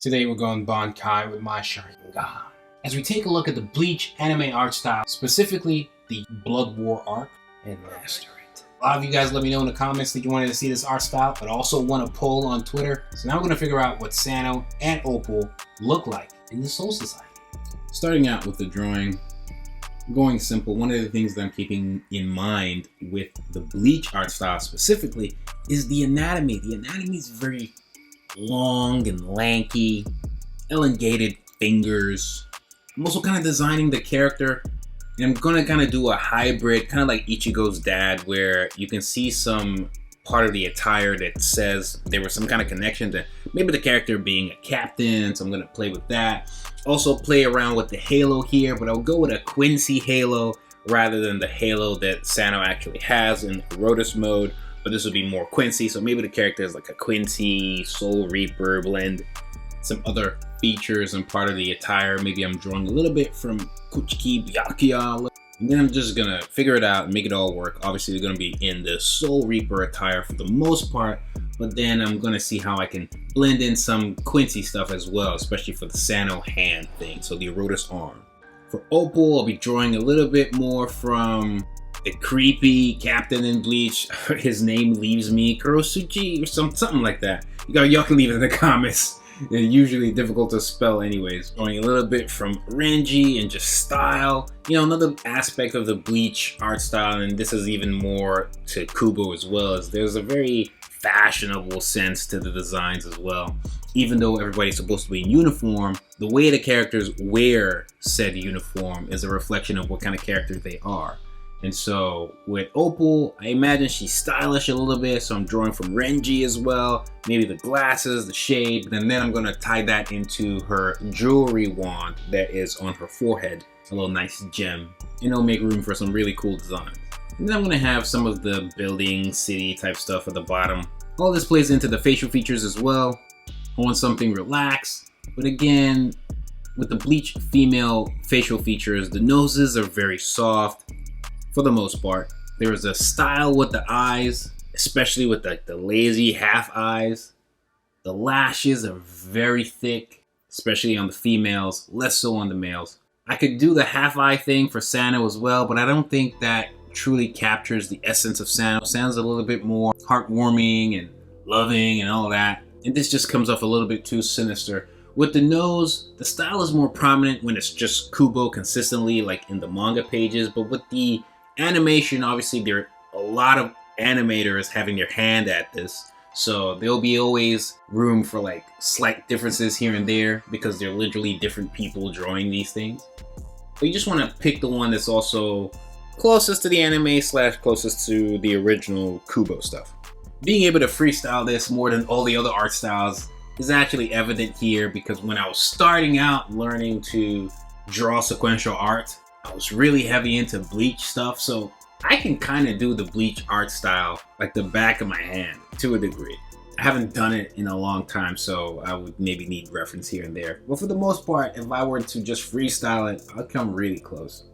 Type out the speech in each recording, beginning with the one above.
Today we're going BANKAI with My Manga. As we take a look at the Bleach anime art style, specifically the Blood War arc, and master it. A lot of you guys let me know in the comments that you wanted to see this art style, but also won a poll on Twitter. So now we're going to figure out what Sano and Opal look like in the Soul Society. Starting out with the drawing, going simple, one of the things that I'm keeping in mind with the Bleach art style specifically is the anatomy. The anatomy is very long and lanky, elongated fingers. I'm also kind of designing the character, and I'm gonna kind of do a hybrid, kind of like Ichigo's dad, where you can see some part of the attire that says there was some kind of connection to maybe the character being a captain, so I'm gonna play with that. Also play around with the halo here, but I'll go with a Quincy halo rather than the halo that Sano actually has in Rotus mode. But this would be more Quincy, so maybe the character is like a Quincy, Soul Reaper blend, some other features and part of the attire. Maybe I'm drawing a little bit from Kuchiki Byakuya, and then I'm just gonna figure it out and make it all work. Obviously, they're gonna be in the Soul Reaper attire for the most part, but then I'm gonna see how I can blend in some Quincy stuff as well, especially for the Sano hand thing, so the Erotus arm. For Opal, I'll be drawing a little bit more from the creepy captain in Bleach. His name leaves me, Kurosuchi or something like that. Y'all can leave it in the comments. They're usually difficult to spell anyways. Going a little bit from Renji and just style. You know, another aspect of the Bleach art style, and this is even more to Kubo as well, is there's a very fashionable sense to the designs as well. Even though everybody's supposed to be in uniform, the way the characters wear said uniform is a reflection of what kind of character they are. And so with Opal, I imagine she's stylish a little bit, so I'm drawing from Renji as well. Maybe the glasses, the shade, and then I'm gonna tie that into her jewelry wand that is on her forehead. A little nice gem. And it'll make room for some really cool designs. And then I'm gonna have some of the building, city type stuff at the bottom. All this plays into the facial features as well. I want something relaxed, but again, with the Bleach female facial features, the noses are very soft. For the most part, there is a style with the eyes, especially with the lazy half eyes. The lashes are very thick, especially on the females, less so on the males. I could do the half eye thing for Sano as well, but I don't think that truly captures the essence of Sano. Sano's a little bit more heartwarming and loving and all that, and this just comes off a little bit too sinister. With the nose, the style is more prominent when it's just Kubo consistently, like in the manga pages, but with the animation, obviously there are a lot of animators having their hand at this, so there'll be always room for like slight differences here and there because they're literally different people drawing these things. But you just want to pick the one that's also closest to the anime / closest to the original Kubo stuff. Being able to freestyle this more than all the other art styles is actually evident here because when I was starting out learning to draw sequential art, I was really heavy into Bleach stuff, so I can kind of do the Bleach art style like the back of my hand to a degree. I haven't done it in a long time, so I would maybe need reference here and there. But for the most part, if I were to just freestyle it, I'll come really close.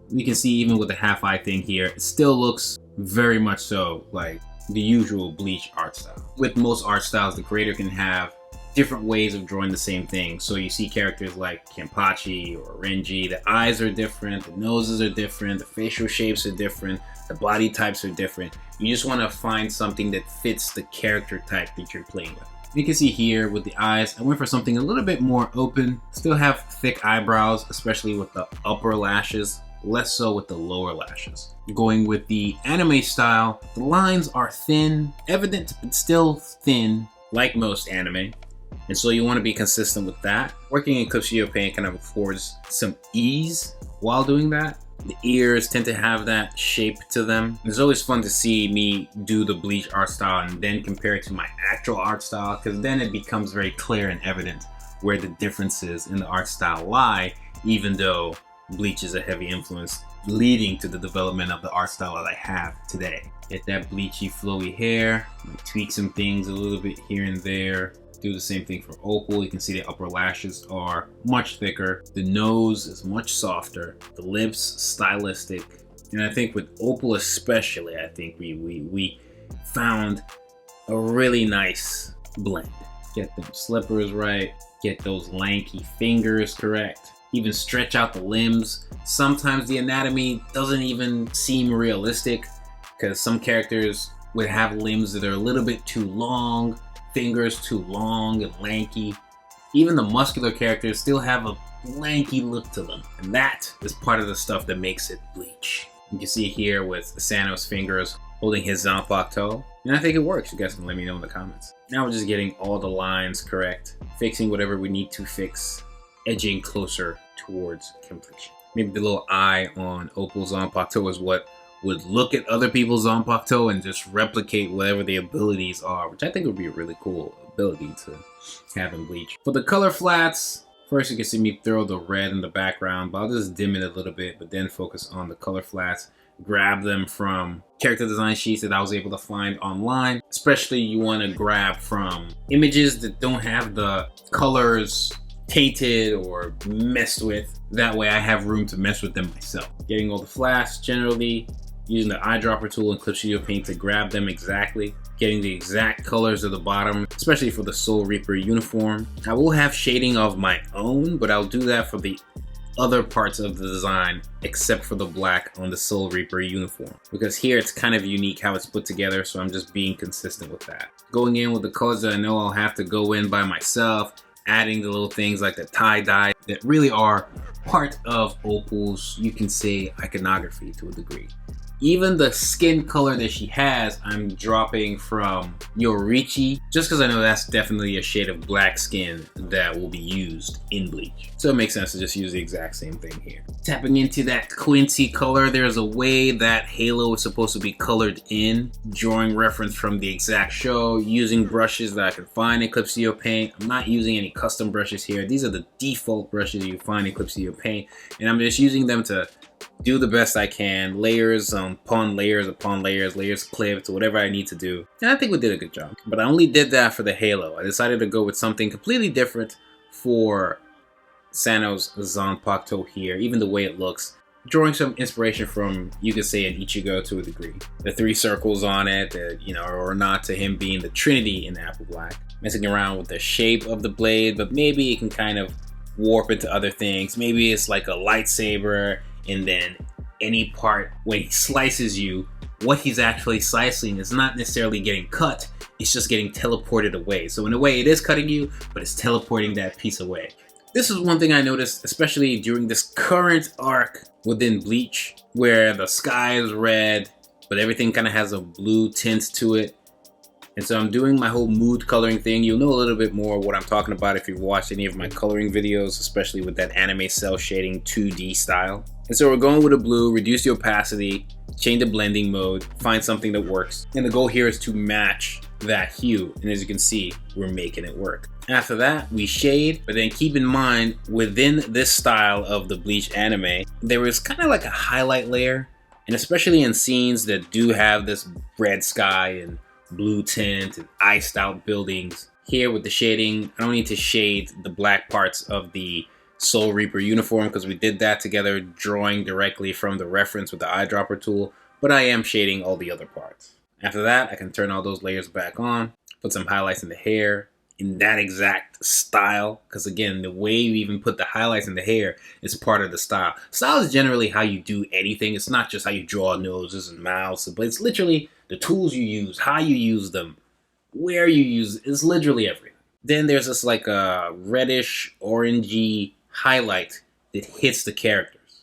You can see even with the half eye thing here, it still looks very much so like the usual Bleach art style. With most art styles, the creator can have different ways of drawing the same thing. So you see characters like Kenpachi or Renji, the eyes are different, the noses are different, the facial shapes are different, the body types are different. You just want to find something that fits the character type that you're playing with. You can see here with the eyes, I went for something a little bit more open, still have thick eyebrows, especially with the upper lashes, less so with the lower lashes. Going with the anime style, the lines are thin, evident but still thin, like most anime. And so you want to be consistent with that. Working in Studio Paint kind of affords some ease while doing that. The ears tend to have that shape to them. It's always fun to see me do the Bleach art style and then compare it to my actual art style, because then it becomes very clear and evident where the differences in the art style lie, even though Bleach is a heavy influence leading to the development of the art style that I have today. Get that bleachy flowy hair, tweak some things a little bit here and there. Do the same thing for Opal. You can see the upper lashes are much thicker. The nose is much softer. The lips stylistic. And I think with Opal especially, I think we found a really nice blend. Get them slippers right. Get those lanky fingers correct. Even stretch out the limbs. Sometimes the anatomy doesn't even seem realistic because some characters would have limbs that are a little bit too long, fingers too long and lanky. Even the muscular characters still have a lanky look to them. And that is part of the stuff that makes it Bleach. You can see here with Sano's fingers holding his Zanpakuto. And I think it works. You guys can let me know in the comments. Now we're just getting all the lines correct, fixing whatever we need to fix, edging closer towards completion. Maybe the little eye on Opal's Zanpakuto is what would look at other people's Zanpakuto and just replicate whatever the abilities are, which I think would be a really cool ability to have in Bleach. For the color flats, first you can see me throw the red in the background, but I'll just dim it a little bit, but then focus on the color flats. Grab them from character design sheets that I was able to find online. Especially you want to grab from images that don't have the colors tainted or messed with. That way I have room to mess with them myself. Getting all the flats generally, using the eyedropper tool in Studio Paint to grab them exactly. Getting the exact colors of the bottom, especially for the Soul Reaper uniform. I will have shading of my own, but I'll do that for the other parts of the design except for the black on the Soul Reaper uniform, because here it's kind of unique how it's put together, so I'm just being consistent with that. Going in with the colors that I know I'll have to go in by myself, adding the little things like the tie-dye that really are part of Opal's, you can say, iconography to a degree. Even the skin color that she has, I'm dropping from Yorichi, just because I know that's definitely a shade of black skin that will be used in Bleach. So it makes sense to just use the exact same thing here. Tapping into that Quincy color, there's a way that Halo is supposed to be colored in, drawing reference from the exact show, using brushes that I can find in Studio Paint. I'm not using any custom brushes here. These are the default brushes you find in Studio Paint, and I'm just using them to do the best I can, layers upon layers upon layers, layers clipped, whatever I need to do. And I think we did a good job. But I only did that for the Halo. I decided to go with something completely different for Sano's Zanpakuto here, even the way it looks. Drawing some inspiration from, you could say, an Ichigo to a degree. The 3 circles on it, or not to him being the Trinity in Apple Black. Messing around with the shape of the blade, but maybe it can kind of warp into other things. Maybe it's like a lightsaber, and then any part when he slices you, what he's actually slicing is not necessarily getting cut, it's just getting teleported away. So in a way it is cutting you, but it's teleporting that piece away. This is one thing I noticed, especially during this current arc within Bleach, where the sky is red, but everything kind of has a blue tint to it. And so I'm doing my whole mood coloring thing. You'll know a little bit more what I'm talking about if you've watched any of my coloring videos, especially with that anime cell shading 2D style. And so we're going with a blue, reduce the opacity, change the blending mode, find something that works. And the goal here is to match that hue. And as you can see, we're making it work. After that, we shade, but then keep in mind, within this style of the Bleach anime, there is kind of like a highlight layer. And especially in scenes that do have this red sky and blue tint and iced out buildings. Here with the shading, I don't need to shade the black parts of the Soul Reaper uniform because we did that together, drawing directly from the reference with the eyedropper tool, but I am shading all the other parts. After that, I can turn all those layers back on, put some highlights in the hair in that exact style, because again, the way you even put the highlights in the hair is part of the style. Style is generally how you do anything. It's not just how you draw noses and mouths, but it's literally the tools you use, how you use them, where you use it. It's literally everything. Then there's this like a reddish, orangey highlight that hits the characters.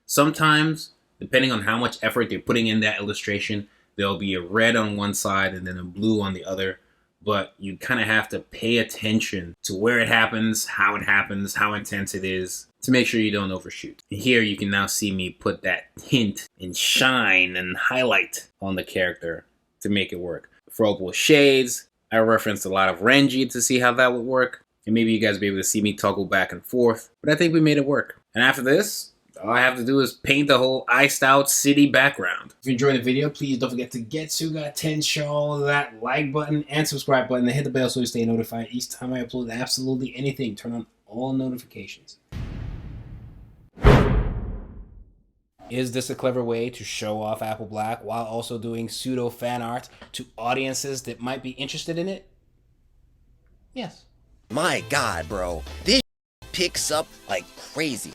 Sometimes, depending on how much effort they're putting in that illustration, there'll be a red on one side and then a blue on the other. But you kind of have to pay attention to where it happens, how intense it is, to make sure you don't overshoot. And here you can now see me put that hint and shine and highlight on the character to make it work. For Opal shades, I referenced a lot of Renji to see how that would work. And maybe you guys will be able to see me toggle back and forth. But I think we made it work. And after this, all I have to do is paint the whole iced out city background. If you enjoyed the video, please don't forget to show all that like button and subscribe button and hit the bell so you stay notified each time I upload absolutely anything. Turn on all notifications. Is this a clever way to show off Apple Black while also doing pseudo fan art to audiences that might be interested in it? Yes. My God, bro. This picks up like crazy.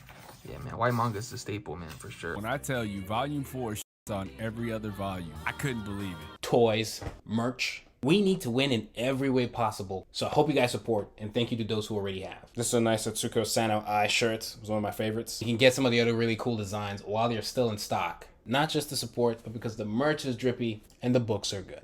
Yeah, man, Whyt Manga is the staple, man, for sure. When I tell you, Volume 4 is on every other volume, I couldn't believe it. Toys, merch. We need to win in every way possible. So I hope you guys support, and thank you to those who already have. This is a nice Atsuko Sano eye shirt. It was one of my favorites. You can get some of the other really cool designs while they're still in stock. Not just to support, but because the merch is drippy and the books are good.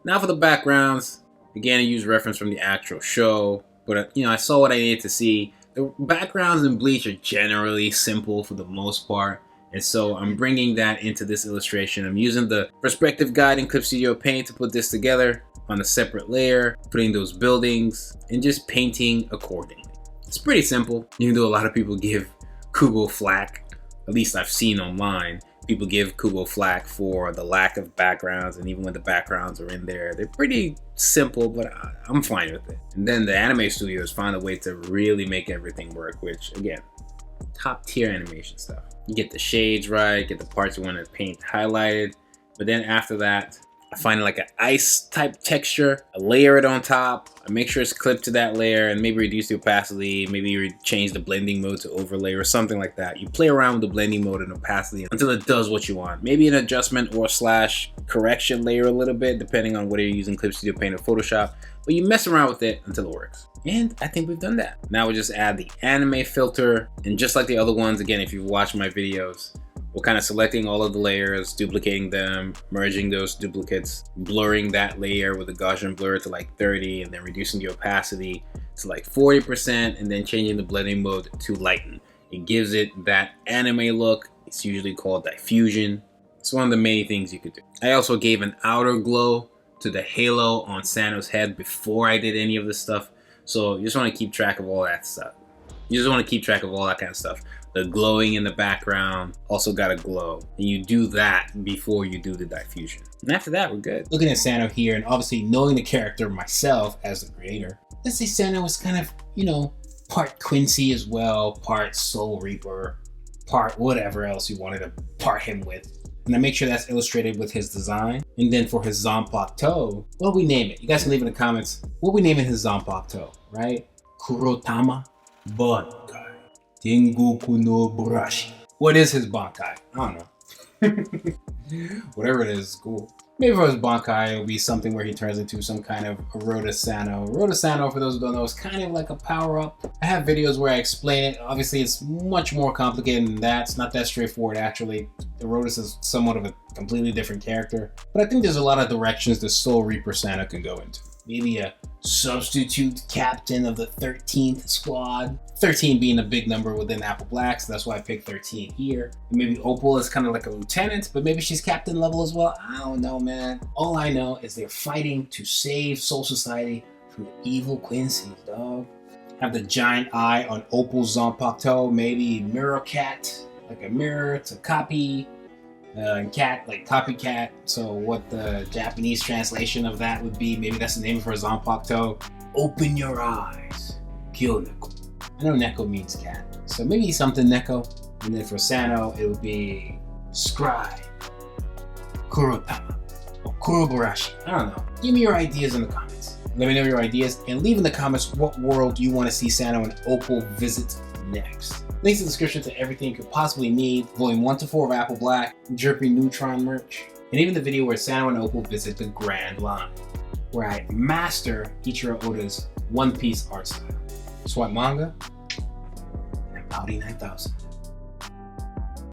Now for the backgrounds. Again, I use reference from the actual show, but I saw what I needed to see. The backgrounds in Bleach are generally simple for the most part, and so I'm bringing that into this illustration. I'm using the perspective guide in Clip Studio Paint to put this together on a separate layer, putting those buildings, and just painting accordingly. It's pretty simple, even though a lot of people give Kubo flack, at least I've seen online. People give Kubo flack for the lack of backgrounds, and even when the backgrounds are in there, they're pretty simple, but I'm fine with it. And then the anime studios found a way to really make everything work, which, again, top tier animation stuff. You get the shades right, get the parts you want to paint highlighted, but then after that, I find like an ice type texture, I layer it on top, I make sure it's clipped to that layer, and maybe reduce the opacity, maybe change the blending mode to overlay or something like that. You play around with the blending mode and opacity until it does what you want. Maybe an adjustment or slash correction layer a little bit, depending on whether you're using Clip Studio Paint or Photoshop, but you mess around with it until it works. And I think we've done that. Now we just add the anime filter, and just like the other ones, again, if you've watched my videos, we're kind of selecting all of the layers, duplicating them, merging those duplicates, blurring that layer with a Gaussian blur to like 30, and then reducing the opacity to like 40%, and then changing the blending mode to lighten. It gives it that anime look. It's usually called diffusion. It's one of the many things you could do. I also gave an outer glow to the halo on Sano's head before I did any of this stuff. So you just want to keep track of all that stuff. You just want to keep track of all that kind of stuff. The glowing in the background also got to glow. And you do that before you do the diffusion. And after that, we're good. Looking at Sano here, and obviously knowing the character myself as the creator, let's say Sano is kind of, part Quincy as well, part Soul Reaper, part whatever else you wanted to part him with. And I make sure that's illustrated with his design. And then for his Zanpakuto toe, what do we name it? You guys can leave in the comments what we name it his Zanpakuto toe, right? Kurotama Bankai. Tengoku no Burashi. What is his Bankai? I don't know. Whatever it is, cool. Maybe for his Bankai, it'll be something where he turns into some kind of Rota Sano. Rota Sano, for those who don't know, is kind of like a power-up. I have videos where I explain it. Obviously, it's much more complicated than that. It's not that straightforward, actually. The Rotus is somewhat of a completely different character. But I think there's a lot of directions the Soul Reaper Sano can go into. Maybe a substitute captain of the 13th squad. 13 being a big number within Apple Black, so that's why I picked 13 here. Maybe Opal is kind of like a lieutenant, but maybe she's captain level as well. I don't know, man. All I know is they're fighting to save Soul Society from evil Quincy, dog. Have the giant eye on Opal's Zanpakuto, maybe Mirror Cat, like a mirror to copy. And cat, like copycat. So what the Japanese translation of that would be, maybe that's the name for a Zanpakuto. Open your eyes, kill Neko. I know Neko means cat, so maybe something Neko. And then for Sano, it would be Scribe, Kurotama, or Kurobarashi. I don't know. Give me your ideas in the comments. Let me know your ideas, and leave in the comments what world you want to see Sano and Opal visit next. Links in the description to everything you could possibly need. Volume 1 to 4 of Apple Black, drippy Neutron merch, and even the video where Sano and Opal visit the Grand Line, where I master Ichiro Oda's One Piece art style. Swipe Manga, and Audi 9000.